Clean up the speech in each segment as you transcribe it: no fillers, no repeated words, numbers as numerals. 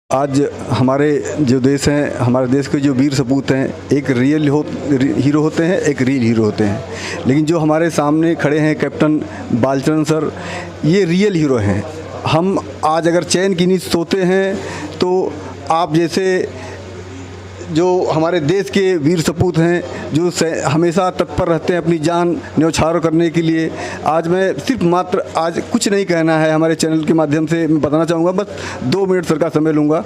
आज हमारे जो देश हैं, हमारे देश के जो वीर सपूत हैं, एक रियल हीरो होते हैं, एक रियल हीरो होते हैं। लेकिन जो हमारे सामने खड़े हैं कैप्टन बालचंद्र सर, ये रियल हीरो हैं। हम आज अगर चैन की नींद सोते हैं तो आप जैसे जो हमारे देश के वीर सपूत हैं, जो हमेशा तत्पर रहते हैं अपनी जान न्यौछावर करने के लिए। आज मैं सिर्फ मात्र आज कुछ नहीं कहना है, हमारे चैनल के माध्यम से मैं बताना चाहूँगा, बस 2 मिनट सर का समय लूँगा।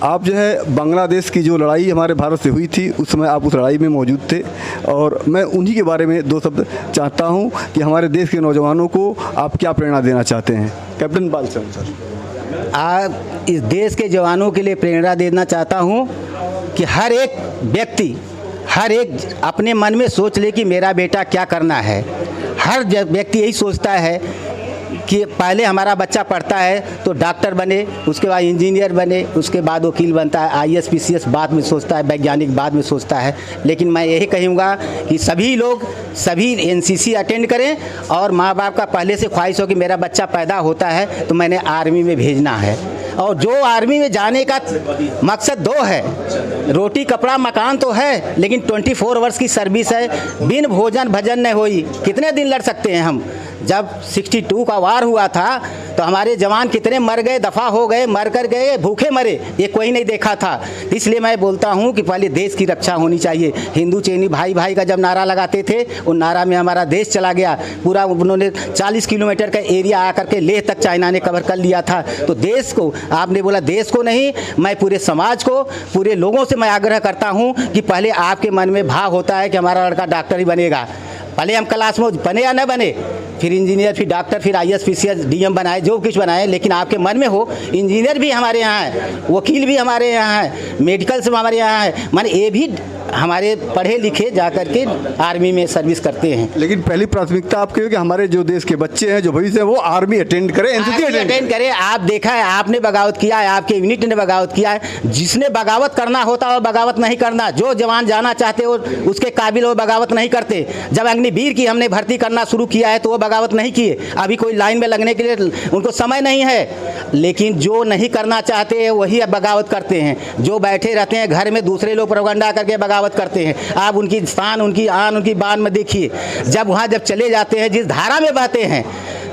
आप जो है बांग्लादेश की जो लड़ाई हमारे भारत से हुई थी, उस समय आप उस लड़ाई में मौजूद थे और मैं उन्हीं के बारे में 2 शब्द चाहता हूँ कि हमारे देश के नौजवानों को आप क्या प्रेरणा देना चाहते हैं। Captain Balachandra sir. आज इस देश के जवानों के लिए प्रेरणा देना चाहता हूँ कि हर एक व्यक्ति, हर एक अपने मन में सोच ले कि मेरा बेटा क्या करना है। हर व्यक्ति यही सोचता है कि पहले हमारा बच्चा पढ़ता है तो डॉक्टर बने, उसके बाद इंजीनियर बने, उसके बाद वकील बनता है, IAS PCS बाद में सोचता है, वैज्ञानिक बाद में सोचता है। लेकिन मैं यही कहूँगा कि सभी लोग सभी NCC अटेंड करें और माँ बाप का पहले से ख्वाहिश हो कि मेरा बच्चा पैदा होता है तो मैंने आर्मी में भेजना है। और जो आर्मी में जाने का मकसद 2 है, रोटी कपड़ा मकान तो है, लेकिन 24 आवर्स की सर्विस है। बिन भोजन भजन न होई, कितने दिन लड़ सकते हैं हम। जब 62 का वार हुआ था तो हमारे जवान कितने मर गए, दफ़ा हो गए, मर कर गए, भूखे मरे, ये कोई नहीं देखा था। इसलिए मैं बोलता हूँ कि पहले देश की रक्षा होनी चाहिए। हिंदू चैनी भाई भाई का जब नारा लगाते थे, उस नारा में हमारा देश चला गया। पूरा उन्होंने 40 किलोमीटर का एरिया आकर के लेह तक चाइना ने कवर कर लिया था। तो देश को, आपने बोला देश को नहीं, मैं पूरे समाज को, पूरे लोगों से मैं आग्रह करता हूँ कि पहले आपके मन में भाव होता है कि हमारा लड़का डॉक्टर ही बनेगा। भले हम क्लास में बने या न बने, फिर इंजीनियर, फिर डॉक्टर, फिर IAS PCS DM बनाए, जो कुछ बनाए, लेकिन आपके मन में हो इंजीनियर भी हमारे यहाँ है, वकील भी हमारे यहाँ है, मेडिकल से हमारे यहाँ है, माने ये भी हमारे पढ़े लिखे जा कर के आर्मी में सर्विस करते हैं। लेकिन पहली प्राथमिकता आपकी है कि हमारे जो देश के बच्चे हैं, जो भविष्य है, वो आर्मी अटेंड करें, NCC अटेंड करें। आप देखा है, आपने बगावत किया है, आपके यूनिट ने बगावत किया है। जिसने बगावत करना होता है बगावत नहीं करना। जो जवान जाना चाहते हो उसके काबिल वो बगावत नहीं करते। जब अग्निवीर की हमने भर्ती करना शुरू किया है तो वो बगावत नहीं किए। अभी कोई लाइन में लगने के लिए उनको समय नहीं है। लेकिन जो नहीं करना चाहते वही अब बगावत करते हैं। जो बैठे रहते हैं घर में, दूसरे लोग प्रोपगंडा करके बगावत करते हैं। आप उनकी शान, उनकी आन, उनकी बान में देखिए। जब वहाँ जब चले जाते हैं, जिस धारा में बहते हैं,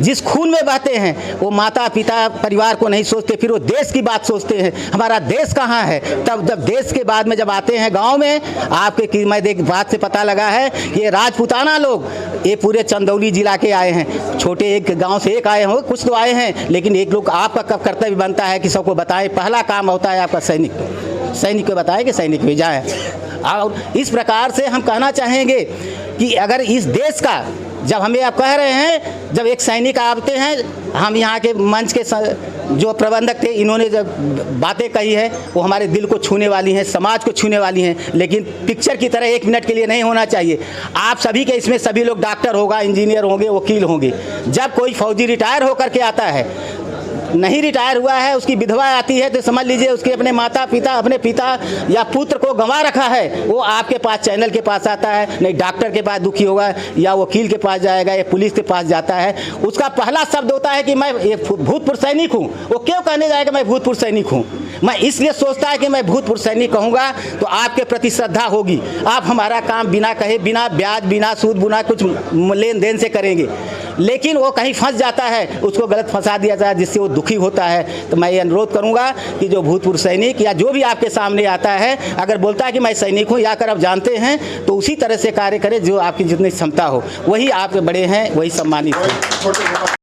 जिस खून में बहते हैं, वो माता पिता परिवार को नहीं सोचते, फिर वो देश की बात सोचते हैं। हमारा देश कहाँ है? तब जब देश के बाद में जब आते हैं गांव में, आपके मैं देख बात से पता लगा है ये राजपूताना लोग, ये पूरे चंदौली जिला के आए हैं। छोटे एक गांव से एक आए हो, कुछ तो आए हैं, लेकिन एक लोग आपका कर्तव्य बनता है कि सबको बताएं। पहला काम होता है आपका सैनिक को बताएं कि सैनिक भेजा है। और इस प्रकार से हम कहना चाहेंगे कि अगर इस देश का, जब हमें आप कह रहे हैं, जब एक सैनिक आते हैं, हम यहाँ के मंच के जो प्रबंधक थे, इन्होंने जब बातें कही है वो हमारे दिल को छूने वाली हैं, समाज को छूने वाली हैं। लेकिन पिक्चर की तरह 1 मिनट के लिए नहीं होना चाहिए। आप सभी के इसमें सभी लोग डॉक्टर होगा, इंजीनियर होंगे, वकील होंगे। जब कोई फौजी रिटायर होकर के आता है, नहीं रिटायर हुआ है, उसकी विधवा आती है, तो समझ लीजिए उसके अपने माता पिता, अपने पिता या पुत्र को गंवा रखा है, वो आपके पास, चैनल के पास आता है। नहीं डॉक्टर के पास दुखी होगा, या वकील के पास जाएगा, या पुलिस के पास जाता है। उसका पहला शब्द होता है कि मैं भूतपूर्व सैनिक हूँ। वो क्यों कहने जाएगा मैं भूतपूर्व सैनिक हूँ? मैं इसलिए सोचता है कि मैं भूतपूर्व सैनिक कहूँगा तो आपके प्रति श्रद्धा होगी। आप हमारा काम बिना कहे, बिना ब्याज, बिना सूद, बिना कुछ लेन देन से करेंगे। लेकिन वो कहीं फंस जाता है, उसको गलत फंसा दिया जाए, जिससे वो दुखी होता है। तो मैं ये अनुरोध करूंगा कि जो भूतपूर्व सैनिक या जो भी आपके सामने आता है, अगर बोलता है कि मैं सैनिक हूं, या अगर आप जानते हैं, तो उसी तरह से कार्य करें जो आपकी जितनी क्षमता हो। वही आप बड़े हैं, वही सम्मानित हैं।